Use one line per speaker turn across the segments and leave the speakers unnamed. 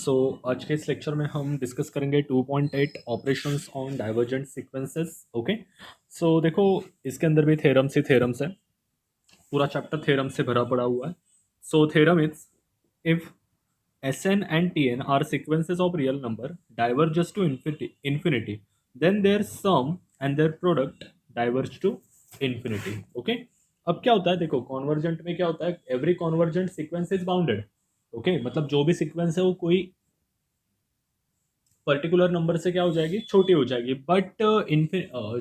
सो आज के इस लेक्चर में हम डिस्कस करेंगे 2.8 operations on divergent sequences. Okay, so देखो इसके अंदर भी थ्योरम्स ही थ्योरम्स है, पूरा चैप्टर थ्योरम से भरा पड़ा हुआ है। So theorem is if Sn and Tn are sequences of real number diverges to infinity, then their sum and their product diverge to infinity. Okay, अब क्या होता है, देखो कॉन्वर्जेंट में क्या होता है, every convergent sequence is bounded. Okay, मतलब जो भी सीक्वेंस है वो कोई पर्टिकुलर नंबर से क्या हो जाएगी, छोटी हो जाएगी। बट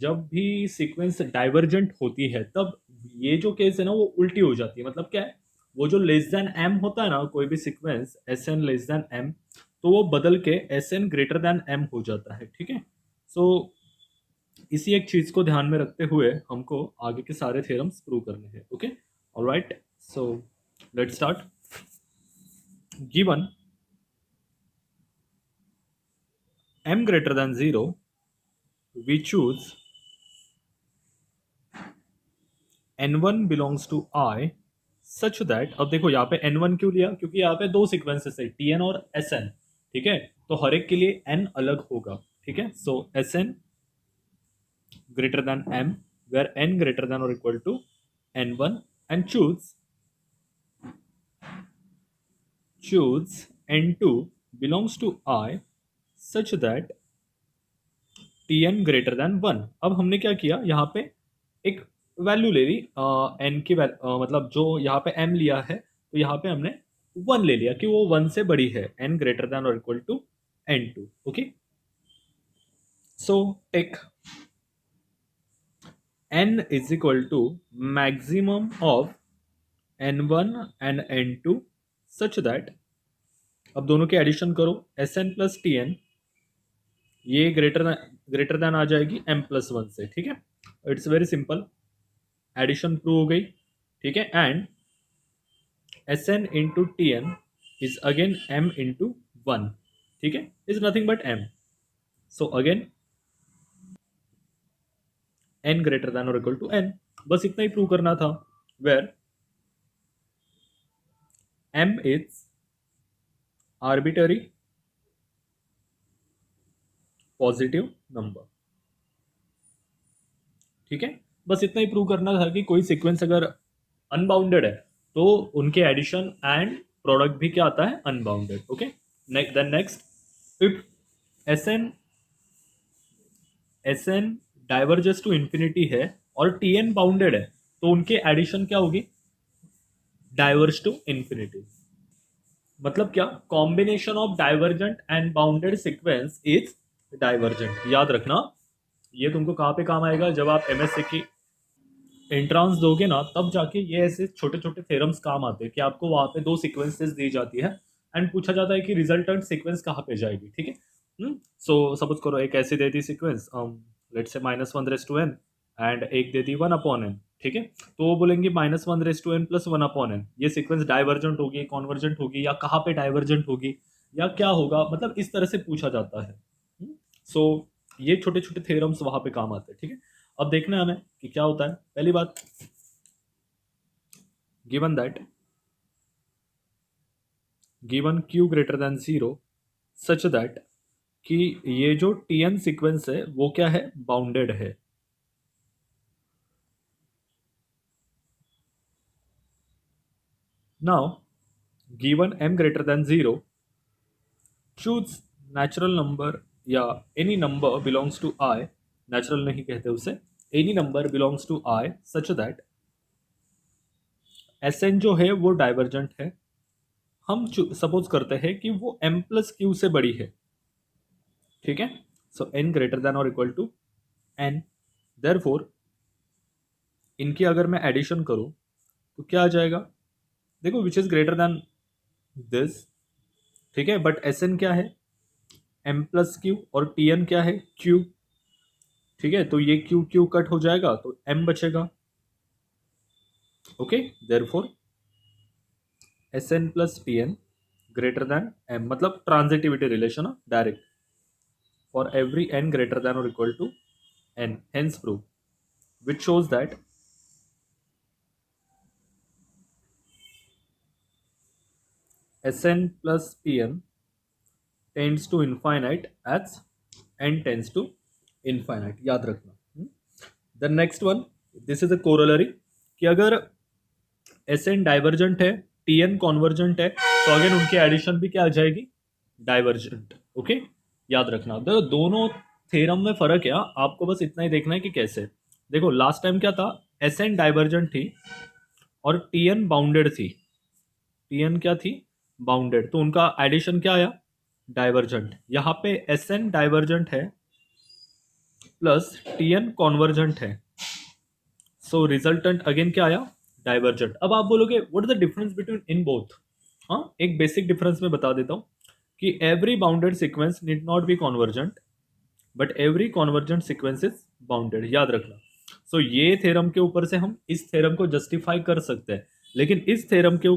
जब भी सीक्वेंस डाइवर्जेंट होती है तब ये जो केस है ना वो उल्टी हो जाती है। मतलब क्या है, वो जो लेस देन एम होता है ना, कोई भी sequence S N less than M, तो वो बदल के S N greater than M हो जाता है। ठीक है, सो इसी एक चीज को ध्यान में रखते हुए हमको आगे के सारे थ्योरम्स प्रूव करने हैं। Okay, alright, so let's start. Given m greater than 0, we choose n1 belongs to I such that, अब देखो यहाँ पे n1 क्यों लिया, क्योंकि यहाँ पे दो सीक्वेंसेस है tn और sn। ठीक है, तो हर एक के लिए n अलग होगा। ठीक है, सो sn greater than m where n greater than or equal to n1 and choose n2 belongs to I such that tn greater than 1। अब हमने क्या किया, यहाँ पे एक वैल्यू ले ली n की मतलब जो यहाँ पे m लिया है, तो यहाँ पे हमने 1 ले लिया कि वो 1 से बड़ी है, n ग्रेटर देन और equal to n2। Okay, so take n is equal to maximum of n1 and n2 such that, अब दोनों के एडिशन करो, sn प्लस tn, ये ग्रेटर देन आ जाएगी m प्लस 1 से। ठीक है, it's very simple, addition prove हो गई। ठीक है, and Sn into Tn is again m into 1। ठीक है, is nothing but m, so again n greater than or equal to n। बस इतना ही प्रूव करना था, where m is arbitrary positive number. ठीक है, बस इतना ही प्रूव करना था कि कोई सीक्वेंस अगर अनबाउंडेड है तो उनके एडिशन एंड प्रोडक्ट भी क्या आता है, unbounded. Okay, then next, if Sn diverges to infinity है और Tn बाउंडेड है, तो उनके एडिशन क्या होगी, डाइवर्ज टू इंफिनिटी। मतलब क्या, combination of divergent and bounded sequence is divergent. याद रखना, ये तुमको कहाँ पे काम आएगा, जब आप एमएससी की एंट्रांस दोगे ना, तब जाके ये ऐसे छोटे छोटे थ्योरम्स काम आते हैं कि आपको वहां पे दो सीक्वेंसेस दी जाती है एंड पूछा जाता है कि रिजल्टेंट सीक्वेंस कहाँ पे जाएगी। ठीक है, सो सपोज करो एक ऐसी दे दी सीक्वेंस, लेट से -1 एंड एक दे दी 1/n। ठीक है, तो वो बोलेंगे -1 प्लस 1/n, ये सीक्वेंस डाइवर्जेंट होगी, कॉन्वर्जेंट होगी, या कहाँ पे डाइवर्जेंट होगी, या क्या होगा, मतलब इस तरह से पूछा जाता है। सो ये छोटे छोटे थ्योरम्स वहां पे काम आते हैं। ठीक है, अब देखना है हमें कि क्या होता है। पहली बात, given that given q greater than 0 such that, कि ये जो tn सीक्वेंस है वो क्या है, बाउंडेड है। Now given m greater than 0, choose natural number या any number belongs to I, natural नहीं कहते उसे, any number belongs to I such that Sn जो है वो डाइवर्जेंट है। हम सपोज करते हैं कि वो m प्लस क्यू से बड़ी है। ठीक है, सो n ग्रेटर देन और इक्वल टू n, देयरफॉर इनकी अगर मैं एडिशन करूं तो क्या आ जाएगा, देखो which is greater then this. ठीक है, बट Sn क्या है, m प्लस क्यू, और Tn क्या है, q। ठीक है, तो ये q q कट हो जाएगा तो m बचेगा। Okay, therefore Sn plus Tn greater than m, मतलब transitivity relation direct, for every n greater than or equal to n, hence proof, which shows that Sn plus Pn tends to infinite as N tends to infinite, याद रखना। The next one, this is a corollary, कि अगर S N divergent है, T N convergent है, तो again उनकी addition भी क्या आ जाएगी, डाइवर्जेंट। ओके, याद रखना। तो दोनों थ्योरम में फर्क है, आपको बस इतना ही देखना है कि कैसे। देखो लास्ट टाइम क्या था, एस एन डाइवर्जेंट थी और टी एन बाउंडेड थी। टी एन क्या थी, बाउंडेड, तो उनका एडिशन क्या आया, डाइवर्जेंट। यहाँ पे एस एन डाइवर्जेंट है प्लस टी एन कॉन्वर्जेंट है, सो रिजल्टेंट अगेन क्या आया, डाइवर्जेंट। अब आप बोलोगे what is the difference between in both. हाँ, एक बेसिक डिफरेंस मैं बता देता हूँ कि every bounded sequence need not be convergent but every convergent sequence is bounded, याद रखना। सो ये थ्योरम के ऊपर से हम इस थ्योरम को जस्टिफाई कर सकते हैं, लेकिन इस थ्योरम के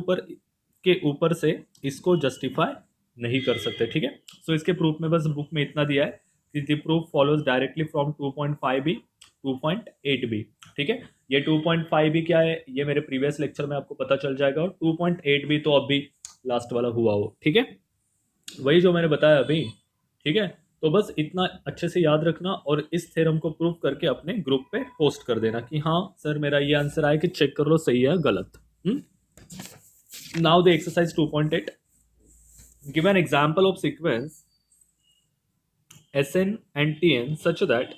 ऊपर से इसको जस्टिफाई नहीं कर सकते, ठीक है। सो इसके प्रूफ में बस बुक में इतना दिया है कि the proof follows directly from 2.5b 2.8b, ठीक है। ये 2.5b क्या है, ये मेरे प्रीवियस लेक्चर में आपको पता चल जाएगा, और 2.8b तो अभी लास्ट वाला हुआ हो, ठीक है, वही जो मैंने बताया अभी, ठीक है। तो बस इतना अच्छे से याद रखना और इस थ्योरम को प्रूव करके अपने ग्रुप पे पोस्ट कर देना कि हाँ सर मेरा ये आंसर आया, कि चेक कर लो सही है गलत। Now the exercise 2.8, give an example of sequence Sn and Tn such that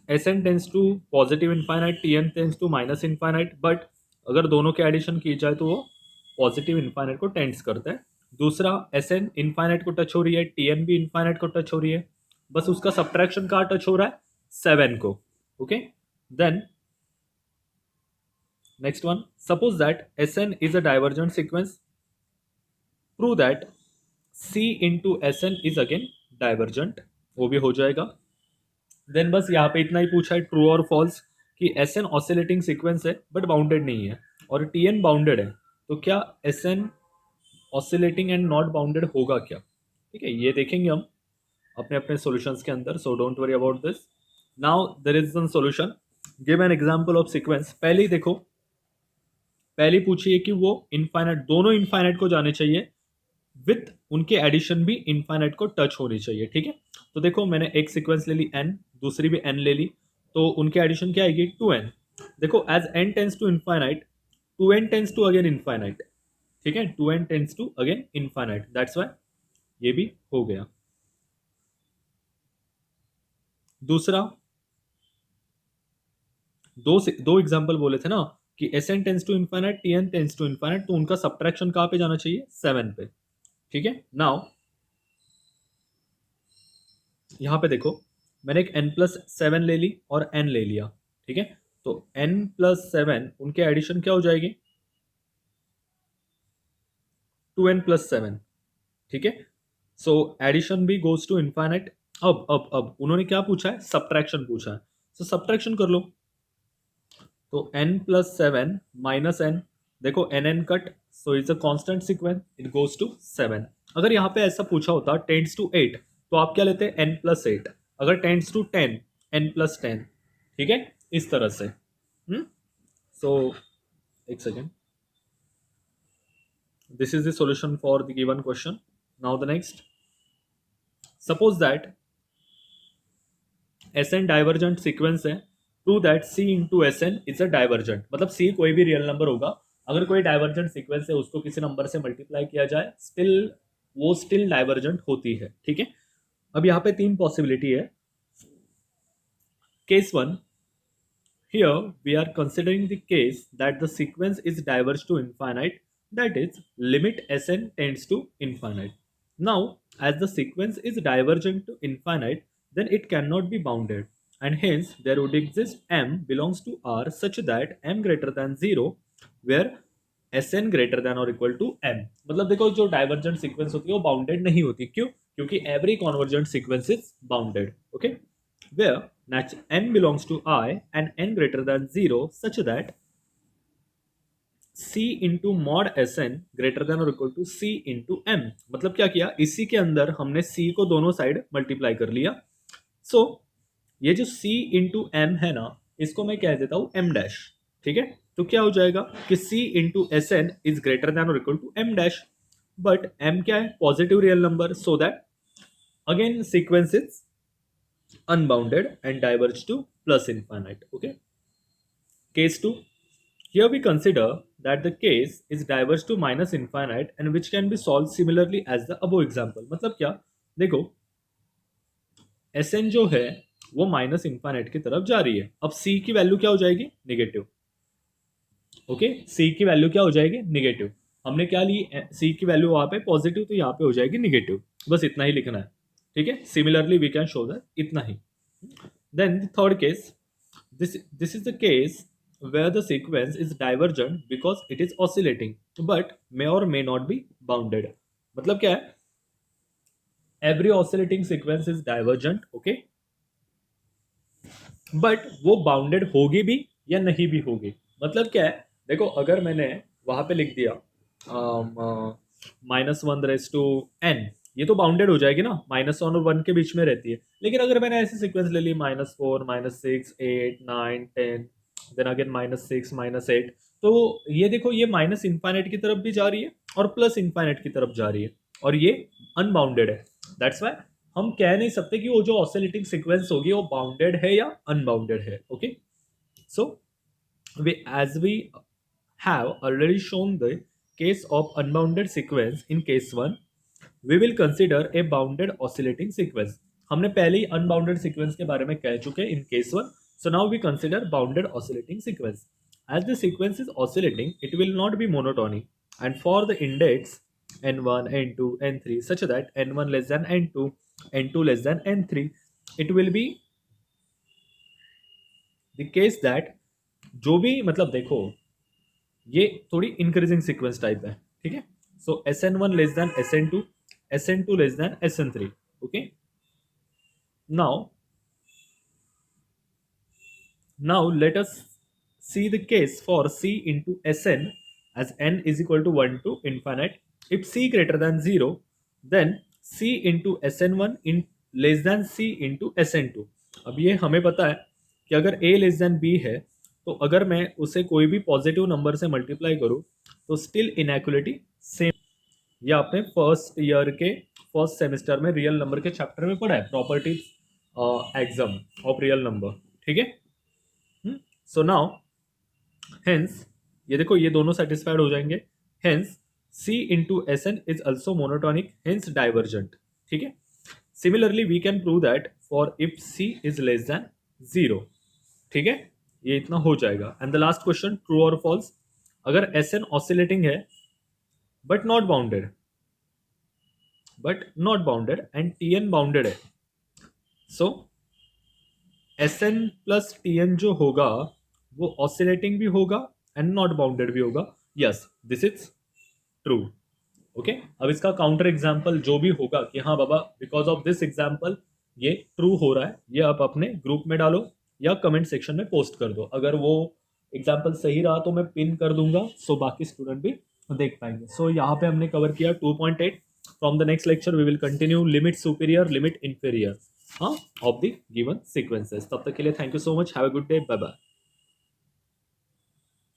Sn tends to positive infinite, Tn tends to minus infinite, but अगर दोनों के एडिशन की जाए तो वो पॉजिटिव इनफाइनाइट को टेंड्स करता है। दूसरा, Sn इनफाइनाइट को टच हो रही है, Tn भी इनफाइनाइट को टच हो रही है, बस उसका सब्ट्रैक्शन कहाँ टच हो रहा है, 7 को। Okay, then next one, suppose that Sn is a divergent sequence, prove that C into Sn is again divergent, वो भी हो जाएगा। देन बस यहाँ पे इतना ही पूछा है, ट्रू और फॉल्स, कि एस एन ऑसिलेटिंग सीक्वेंस है बट बाउंडेड नहीं है, और टी एन बाउंडेड है, तो क्या S N oscillating and not bounded होगा क्या, ठीक है, ये देखेंगे हम अपने अपने सॉल्यूशंस के अंदर। So don't worry about this. Now there is one solution, give an example of sequence. पहले ही देखो, पहले पूछिए कि वो इनफाइनाइट, दोनों इनफाइनाइट को जाने चाहिए, विथ उनके एडिशन भी इनफाइनाइट को टच होनी चाहिए, ठीक है। तो देखो मैंने एक सीक्वेंस ले ली n, दूसरी भी n ले ली, तो उनके एडिशन क्या आएगी, 2n। देखो as n tends to infinite, 2n tends to again infinite, ठीक है, 2n tends to again infinite, that's why ये भी हो गया। दूसरा, दो एग्जांपल बोले थे ना कि Sn tends to infinite, Tn tends to infinite, तो उनका सब्ट्रैक्शन कहाँ पे जाना चाहिए, 7 पे, ठीक है। नाउ यहाँ पे देखो, मैंने एक n+7 ले ली और n ले लिया, ठीक है, तो n+7 उनके एडिशन क्या हो जाएगी, 2n+7, ठीक है। सो एडिशन भी गोज टू इनफाइनाइट। अब उन्होंने क्या पूछा है, सब्ट्रैक्शन पूछा है, सो सब्ट्रैक्शन कर लो। तो n+7 माइनस n, देखो n cut, so it's a constant sequence, it goes to 7। अगर यहाँ पे ऐसा पूछा होता टेंड्स टू 8, तो आप क्या लेते हैं, n+8। अगर टेंड्स टू 10, n+10, ठीक है, इस तरह से। सो एक second, this is the solution for the given question. Now the next, suppose that Sn divergent sequence है, prove that C into Sn is a divergent, मतलब C कोई भी रियल नंबर होगा, अगर कोई डाइवर्जेंट सीक्वेंस है उसको किसी नंबर से मल्टीप्लाई किया जाए, स्टिल वो स्टिल डाइवर्जेंट होती है, ठीक है। अब यहाँ पे 3 पॉसिबिलिटी है। Case 1, here we are considering the case that the sequence is diverged to infinite, that is limit Sn tends to infinite. Now as the sequence is divergent to infinite, then it cannot be bounded, and hence there would exist m belongs to R such that m greater than 0 where Sn greater than or equal to m। मतलब देखो जो divergent sequence होती है वो bounded नहीं होती, क्यों, क्योंकि every convergent sequence is bounded, okay, where n belongs to I and n greater than 0 such that C into mod Sn greater than or equal to C into m। मतलब क्या किया, इसी के अंदर हमने C को दोनों साइड मल्टीप्लाई कर लिया। सो ये जो C इंटू एम है ना, इसको मैं कह देता हूं m डैश, ठीक है। तो क्या हो जाएगा कि C into Sn is greater than और equal to m dash. But m क्या है, positive real number, so that again sequence is unbounded and diverge to plus infinite. Okay, case 2, here we consider that the case is diverge to minus infinite and which can be solved similarly as the above example. मतलब क्या, देखो Sn जो है वो minus infinite की तरफ जा रही है, अब C की वैल्यू क्या हो जाएगी, नेगेटिव। ओके, C की वैल्यू क्या हो जाएगी, नेगेटिव। हमने क्या ली, C की वैल्यू वहां पे पॉजिटिव, तो यहाँ पे हो जाएगी नेगेटिव। बस इतना ही लिखना है, ठीक है। Similarly we can show that, इतना ही। Then the third case, this is the case where the sequence is divergent because it is oscillating but may or may not be bounded। मतलब क्या है, every oscillating sequence is divergent, okay, but वो bounded होगी भी या नहीं भी होगी। मतलब क्या है, देखो अगर मैंने वहां पे लिख दिया -1 ये तो बाउंडेड हो जाएगी ना, -1 और 1 के बीच में रहती है। लेकिन अगर मैंने ऐसे सीक्वेंस ले ली -4 -6 8 9 10 देन अगेन -6 -8, तो ये देखो ये माइनस इन्फाइनाइट की तरफ भी जा रही है और प्लस इन्फाइनाइट की तरफ जा रही है, और ये अनबाउंडेड है। दैट्स वाई हम कह नहीं सकते कि वो जो ऑसिलेटिंग सीक्वेंस होगी वो बाउंडेड है या अनबाउंडेड है। Okay, so as we have already shown the case of unbounded sequence in case 1, we will consider a bounded oscillating sequence। हमने पहले ही अनबाउंडेड सीक्वेंस के बारे में कह चुके in case 1, so now we consider bounded oscillating sequence। as the sequence is oscillating it will not be monotonic, and for the index n1 n2 n3 such that n1 less than n2 n2 less than n3 it will be the case that जो भी, मतलब देखो ये थोड़ी increasing sequence type है, ठीक है। सो Sn1 less than Sn2 Sn2 less than Sn3। Okay, now let us see the case for C into Sn as n is equal to 1 to infinite। if C greater than 0 then C into Sn1 in less than C into Sn2। अब ये हमें पता है कि अगर A less than B है तो अगर मैं उसे कोई भी पॉजिटिव नंबर से मल्टीप्लाई करूं तो स्टिल इनइक्वालिटी सेम। ये आपने फर्स्ट ईयर के फर्स्ट सेमेस्टर में रियल नंबर के चैप्टर में पढ़ा है, properties exam of real number, ठीक है। सो नाउ हेंस ये देखो ये दोनों सेटिस्फाइड हो जाएंगे, hence C into S N is also monotonic, hence divergent, ठीक है। Similarly we can prove that for if C is less than 0, ठीक है। ये इतना हो जाएगा। And the last question, true और फॉल्स, अगर एस एन ऑसिलेटिंग है but not bounded and T N bounded है, so S N plus T N जो होगा वो ऑसिलेटिंग भी होगा एंड नॉट बाउंडेड भी होगा। Yes, this is true. Okay, अब इसका काउंटर एग्जाम्पल जो भी होगा कि हाँ बाबा बिकॉज ऑफ दिस एग्जाम्पल ये ट्रू हो रहा है, ये आप अपने ग्रुप में डालो या कमेंट सेक्शन में पोस्ट कर दो। अगर वो एग्जाम्पल सही रहा तो मैं पिन कर दूंगा, सो बाकी स्टूडेंट भी देख पाएंगे। सो यहाँ पे हमने कवर किया 2.8। From the next lecture we will continue limit superior limit inferior of the given sequences. तब तक के लिए thank you so much, have a good day, bye bye.